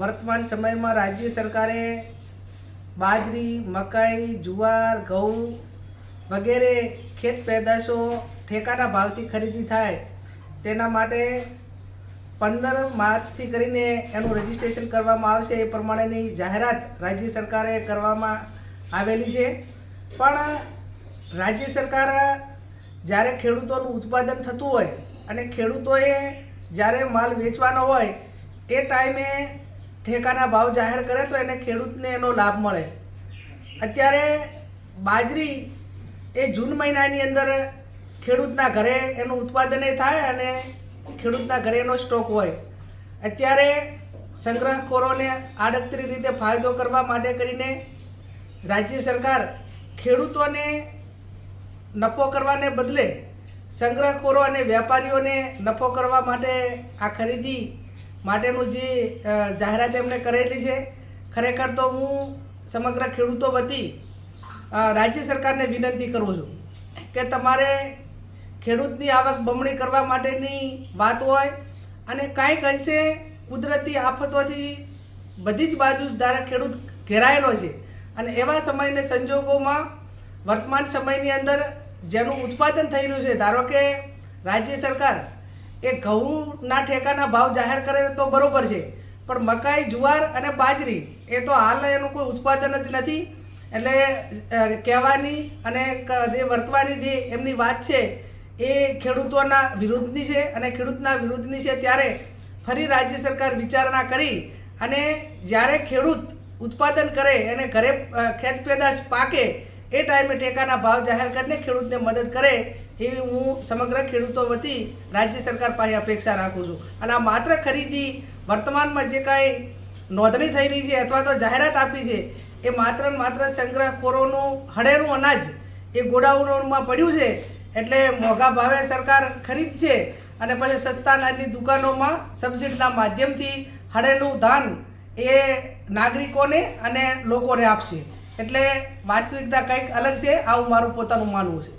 वर्तमान समय में राज्य सरकारे बाजरी, मकाई, जुवार, घઉં वगैरह खेत पैदाशो ठेकाना भावथी खरीदी थाय तेना माटे 15 मार्चथी करीने एनुं रजिस्ट्रेशन करवामां आवशे ए प्रमाणेनी जाहेरात राज्य सरकारे करवामां आवेली छे। पण राज्य सरकार ज्यारे खेडूतोनुं उत्पादन थतुं होय अने खेडूतोए ज्यारे माल वेचवानो होय ए टाइमे ठेकाना भाव जाहेर करे तो एने खेडूतने एनो लाभ मळे। अत्यारे बाजरी ए जून महीनानी अंदर खेडूतना घरे एनुं उत्पादन थाय अने खेडूतना घरे एनो स्टॉक होय। अत्यारे संग्रहखोरोने आडकतरी रीते फायदो करवा माटे करीने राज्य सरकार खेडूतोने नफो करवाने बदले संग्रहखोरो अने व्यापारीओने नफो करवा माटे आ खरीदी माटेनुं जे जाहेरात एमणे करेली छे। खरेखर तो हूँ समग्र खेडूतो वती राज्य सरकारने विनंती करूँ छूं के तमारे खेडूतनी आवक बमणी करवा माटेनी वात होय अने कांईक अंशे कुदरती आफतोथी बधी ज बाजू धारे खेडूत घेरायेलो छे अने एवा समयने संजोगोमां वर्तमान समयनी अंदर जेनुं उत्पादन थई रह्युं छे, धारो के राज्य सरकार ए घऊना ठेकाना भाव जाहेर करे तो बरोबर है, पण मकाई, जुवार अने बाजरी ए तो हाल एनुं कोई उत्पादन ज नथी। एटले कहेवानी अने जे वर्तवानी जे एमनी वात छे ए खेडूतोना विरुद्धनी छे अने खेडूतना विरुद्धनी छे। त्यारे फरी राज्य सरकार विचारणा करी अने ज्यारे खेडूत उत्पादन करे अने घरे खेत पेदाश पाके ए टाइमे टेकाना भाव जाहेर करीने खेडूतने मदद करे एवी हूँ समग्र खेडूतो वती राज्य सरकार पासे अपेक्षा राखूँ छूं। अने आ मात्र खरीदी वर्तमान में जे कांई नोंधणी थई रही है अथवा तो जाहेरात आपी है ए मात्र ने मात्र संग्रहखोरोनुं हळेनुं अनाज ए गोडाउनोमां पड्युं छे एटले मोघा भावे सरकार खरीदशे अने पछी सस्ता अनाजनी दुकानोमां सब्सिडीना माध्यमथी हळेनुं धान ए नागरिकोने अने लोकोने आपशे। एटले वास्तविकता कंईक अलग है, आवुं मारुं पोतानुं मानवुं छे।